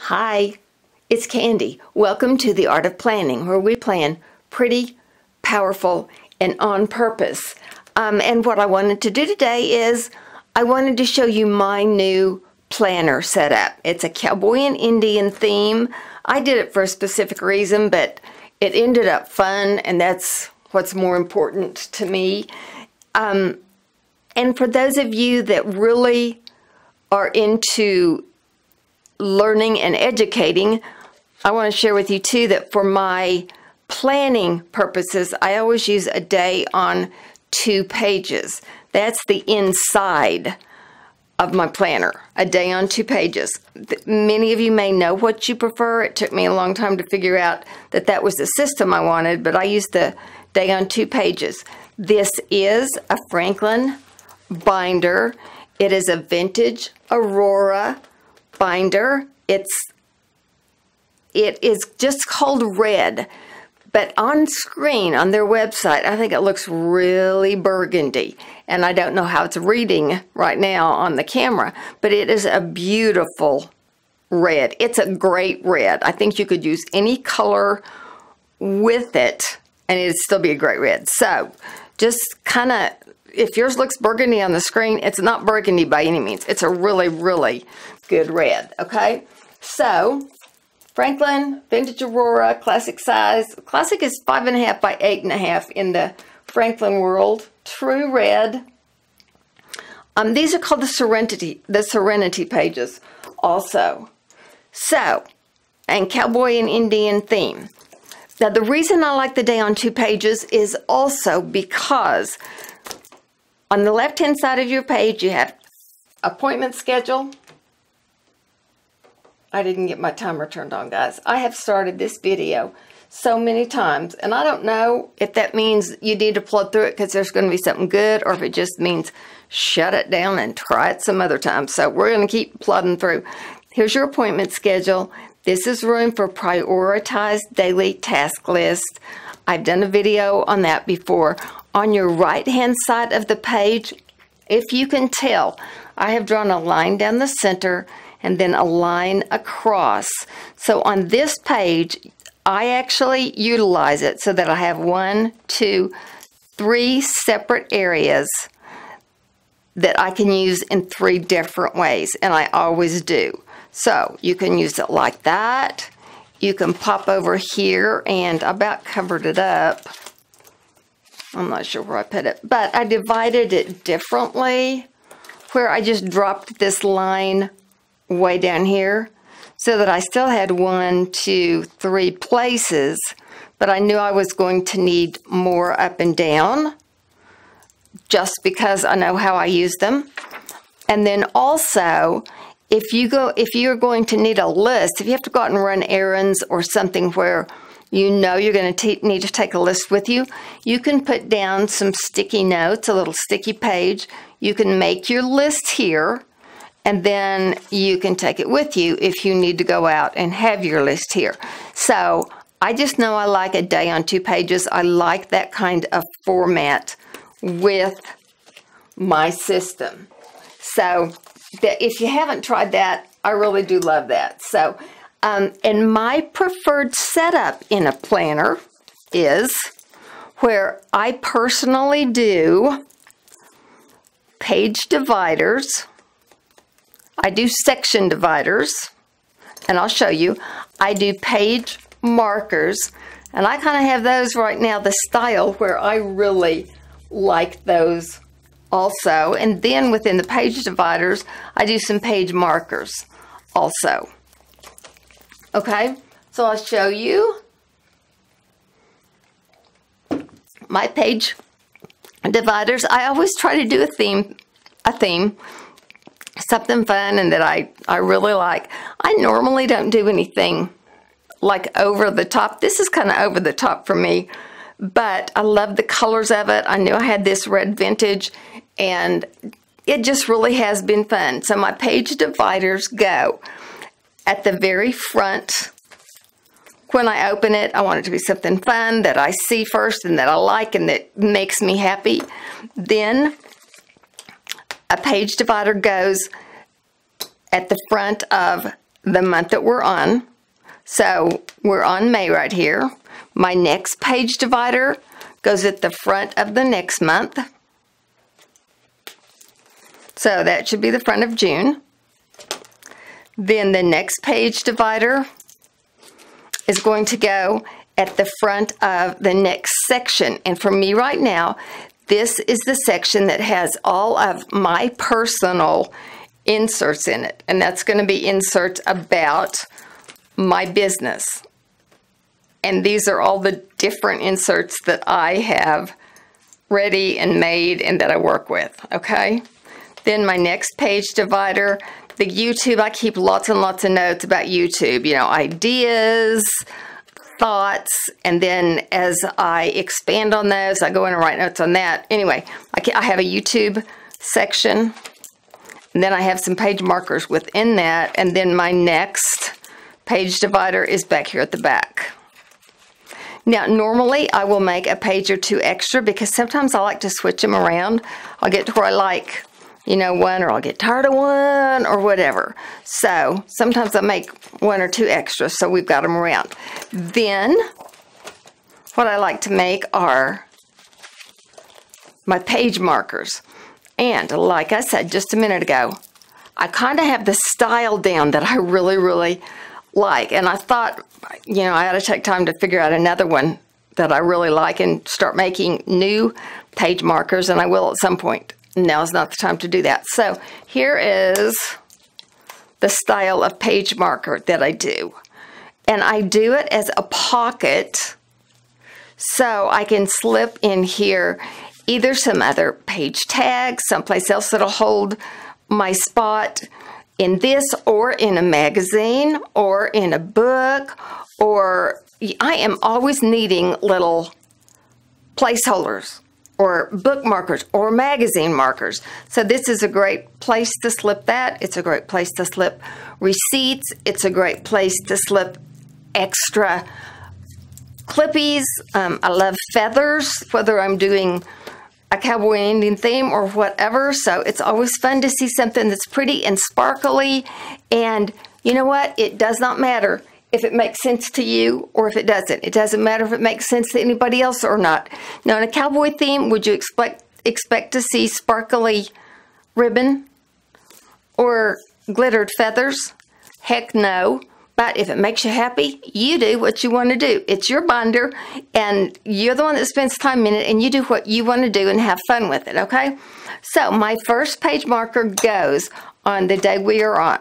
Hi, it's Candy. Welcome to The Art of Planning, where we plan pretty, powerful, and on purpose. And what I wanted to do today is I wanted to show you my new planner setup. It's a Cowboy and Indian theme. I did it for a specific reason, but it ended up fun, and that's what's more important to me. And for those of you that really are into learning and educating, I want to share with you too that for my planning purposes, I always use a day on 2 pages. That's the inside of my planner, a day on 2 pages. Many of you may know what you prefer. It took me a long time to figure out that that was the system I wanted, but I used the day on 2 pages. This is a Franklin binder. It is a Vintage Aurora binder. It is just called red, but on screen on their website I think it looks really burgundy, and I don't know how it's reading right now on the camera, but it is a beautiful red. It's a great red. I think you could use any color with it and it'd still be a great red. So just kind of, if yours looks burgundy on the screen, it's not burgundy by any means. It's a really, really good red, okay? So, Franklin, Vintage Aurora, classic size. Classic is 5.5 by 8.5 in the Franklin world. True red. These are called the Serenity pages also. So, and Cowboy and Indian theme. Now, the reason I like the day on 2 pages is also because on the left-hand side of your page, you have appointment schedule. I didn't get my timer turned on, guys. I have started this video so many times, and I don't know if that means you need to plug through it because there's going to be something good, or if it just means shut it down and try it some other time. So we're going to keep plodding through. Here's your appointment schedule. This is room for prioritized daily task list. I've done a video on that before. On your right-hand side of the page, if you can tell, I have drawn a line down the center and then a line across. So on this page, I actually utilize it so that I have 1, 2, 3 separate areas that I can use in 3 different ways, and I always do. So you can use it like that. You can pop over here, and I about covered it up. I'm not sure where I put it, but I divided it differently, where I just dropped this line way down here so that I still had 1, 2, 3 places, but I knew I was going to need more up and down just because I know how I use them. And then also, if you're going to need a list, if you have to go out and run errands or something where you know you're going to need to take a list with you, you can put down some sticky notes, a little sticky page. You can make your list here, and then you can take it with you if you need to go out and have your list here. So I just know I like a day on 2 pages. I like that kind of format with my system. So if you haven't tried that, I really do love that. So, and my preferred setup in a planner is where I personally do page dividers. I do section dividers, and I'll show you. I do page markers, and I kind of have those right now, the style where I really like those also. And then within the page dividers, I do some page markers also. Okay, so I'll show you my page dividers. I always try to do a theme, something fun and that I really like. I normally don't do anything like over the top. This is kind of over the top for me, but I love the colors of it. I knew I had this red vintage, and it just really has been fun. So my page dividers go at the very front. When I open it, I want it to be something fun that I see first and that I like and that makes me happy. Then a page divider goes at the front of the month that we're on. So we're on May right here. My next page divider goes at the front of the next month. So that should be the front of June. Then the next page divider is going to go at the front of the next section. And for me right now, this is the section that has all of my personal inserts in it. And that's going to be inserts about my business. And these are all the different inserts that I have ready and made and that I work with, okay? Then my next page divider, the YouTube, I keep lots and lots of notes about YouTube, you know, ideas, thoughts, and then as I expand on those, I go in and write notes on that. Anyway, I have a YouTube section, and then I have some page markers within that, and then my next page divider is back here at the back. Now, normally I will make a page or two extra because sometimes I like to switch them around. I'll get to where I like, you know, one, or I'll get tired of one, or whatever. So sometimes I make one or two extras, so we've got them around. Then what I like to make are my page markers. And like I said just a minute ago, I kind of have the style down that I really, really like. And I thought, you know, I ought to take time to figure out another one that I really like and start making new page markers, and I will at some point. Now is not the time to do that. So here is the style of page marker that I do. And I do it as a pocket so I can slip in here either some other page tag, someplace else that'll hold my spot in this, or in a magazine, or in a book, or I am always needing little placeholders or book markers or magazine markers. So this is a great place to slip that. It's a great place to slip receipts. It's a great place to slip extra clippies. I love feathers, whether I'm doing a Cowboy and Indian theme or whatever. So it's always fun to see something that's pretty and sparkly. And you know what? It does not matter if it makes sense to you or if it doesn't. It doesn't matter if it makes sense to anybody else or not. Now, in a cowboy theme, would you expect to see sparkly ribbon or glittered feathers? Heck no. But if it makes you happy, you do what you want to do. It's your binder, and you're the one that spends time in it, and you do what you want to do and have fun with it, okay? So my first page marker goes on the day we are on.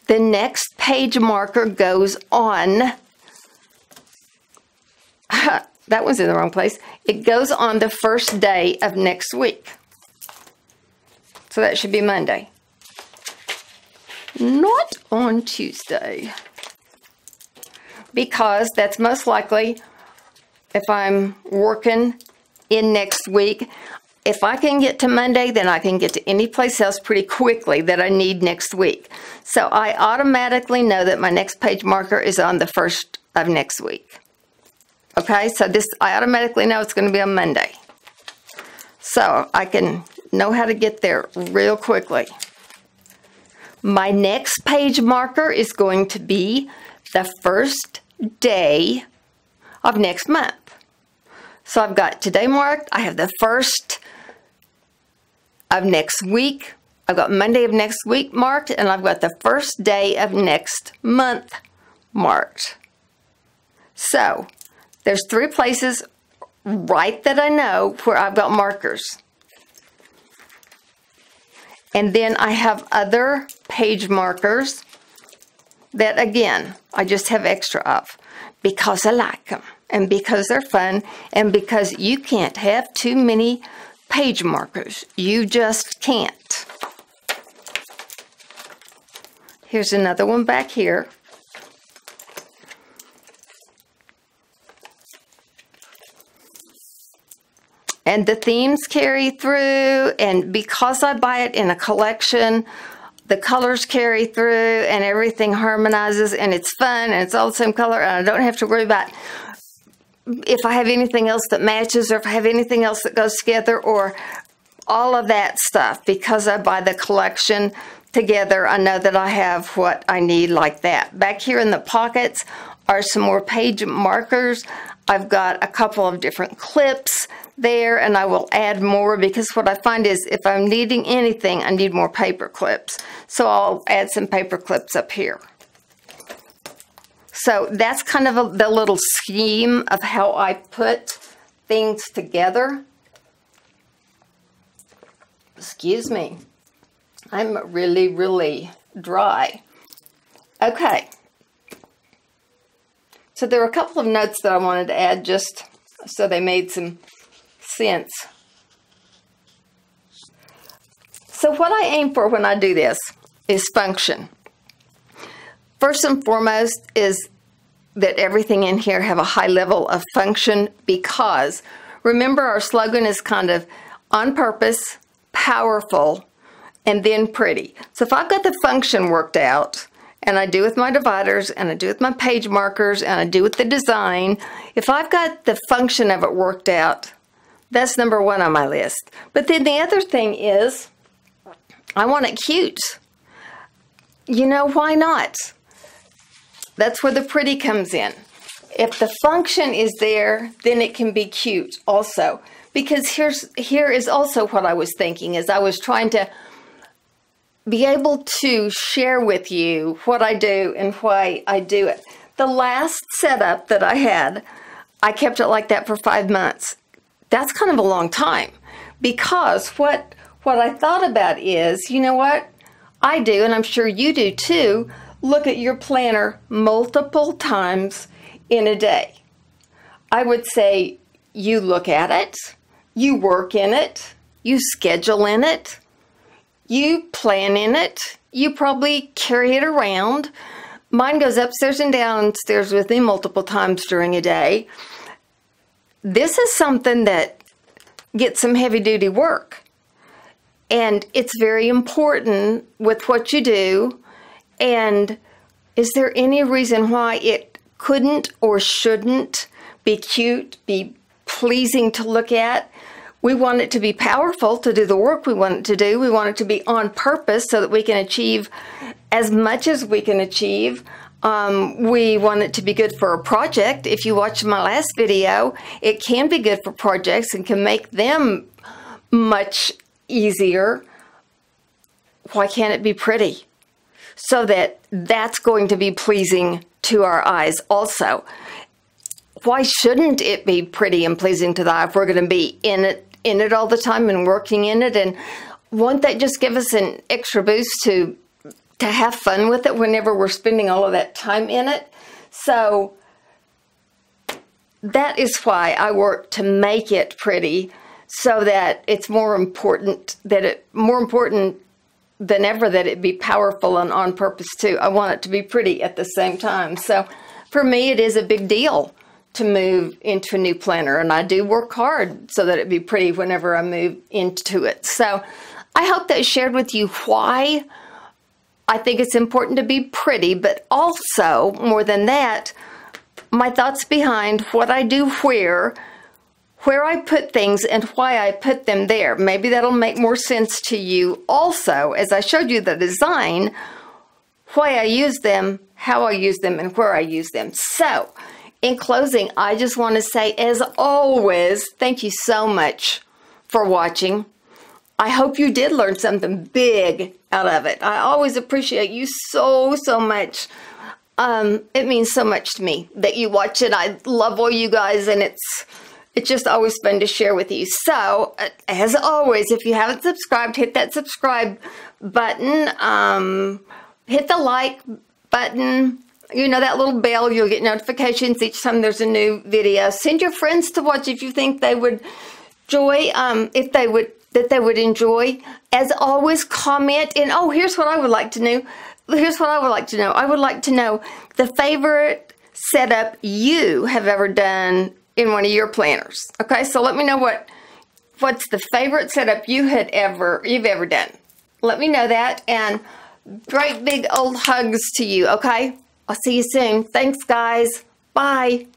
The next page marker goes on, that was in the wrong place. It goes on the first day of next week. So that should be Monday. Not on Tuesday, because that's most likely if I'm working in next week. If I can get to Monday, then I can get to any place else pretty quickly that I need next week. So I automatically know that my next page marker is on the first of next week. Okay, so this, I automatically know it's going to be on Monday. So I can know how to get there real quickly. My next page marker is going to be the first day of next month. So I've got today marked, I have the first of next week, I've got Monday of next week marked, and I've got the first day of next month marked. So there's 3 places right that I know where I've got markers. And then I have other page markers that, again, I just have extra of because I like them and because they're fun and because you can't have too many page markers. You just can't. Here's another one back here. And the themes carry through, and because I buy it in a collection, the colors carry through and everything harmonizes and it's fun and it's all the same color, and I don't have to worry about if I have anything else that matches or if I have anything else that goes together or all of that stuff. Because I buy the collection, together, I know that I have what I need like that. Back here in the pockets are some more page markers. I've got a couple of different clips there, and I will add more because what I find is if I'm needing anything, I need more paper clips. So I'll add some paper clips up here. So that's kind of the little scheme of how I put things together. Excuse me. I'm really, really dry. Okay. So there are a couple of notes that I wanted to add just so they made some sense. So what I aim for when I do this is function. First and foremost is that everything in here have a high level of function, because remember our slogan is kind of on purpose, powerful, and then pretty. So if I've got the function worked out, and I do with my dividers, and I do with my page markers, and I do with the design, if I've got the function of it worked out, that's number one on my list. But then the other thing is, I want it cute. You know, why not? That's where the pretty comes in. If the function is there, then it can be cute also. Because here is also what I was thinking, is I was trying to be able to share with you what I do and why I do it. The last setup that I had, I kept it like that for 5 months. That's kind of a long time, because what I thought about is, you know what, I do, and I'm sure you do too, look at your planner multiple times in a day. I would say you look at it, you work in it, you schedule in it, you plan in it, you probably carry it around. Mine goes upstairs and downstairs with me multiple times during a day. This is something that gets some heavy-duty work. And it's very important with what you do. And is there any reason why it couldn't or shouldn't be cute, be pleasing to look at? We want it to be powerful to do the work we want it to do. We want it to be on purpose so that we can achieve as much as we can achieve. We want it to be good for a project. If you watch my last video, it can be good for projects and can make them much easier. Why can't it be pretty? So that that's going to be pleasing to our eyes also. Why shouldn't it be pretty and pleasing to the eye if we're going to be in it all the time and working in it? And won't that just give us an extra boost to have fun with it whenever we're spending all of that time in it? So that is why I work to make it pretty, so that it's more important than ever that it be powerful and on purpose too. I want it to be pretty at the same time. So for me, it is a big deal to move into a new planner, and I do work hard so that it be pretty whenever I move into it. So I hope that I shared with you why I think it's important to be pretty, but also, more than that, my thoughts behind what I do where I put things and why I put them there. Maybe that'll make more sense to you also, as I showed you the design, why I use them, how I use them, and where I use them. So, in closing, I just want to say, as always, thank you so much for watching. I hope you did learn something big out of it. I always appreciate you so much. It means so much to me that you watch it. I love all you guys, and it's just always fun to share with you. So, as always, if you haven't subscribed, hit that subscribe button. Hit the like button. You know, that little bell. You'll get notifications each time there's a new video. Send your friends to watch if you think they would enjoy. That they would enjoy. As always, comment. And oh, here's what I would like to know. I would like to know the favorite setup you have ever done in one of your planners. Okay, so let me know what's the favorite setup you've ever done. Let me know that, and great big old hugs to you. Okay, I'll see you soon. Thanks, guys. Bye.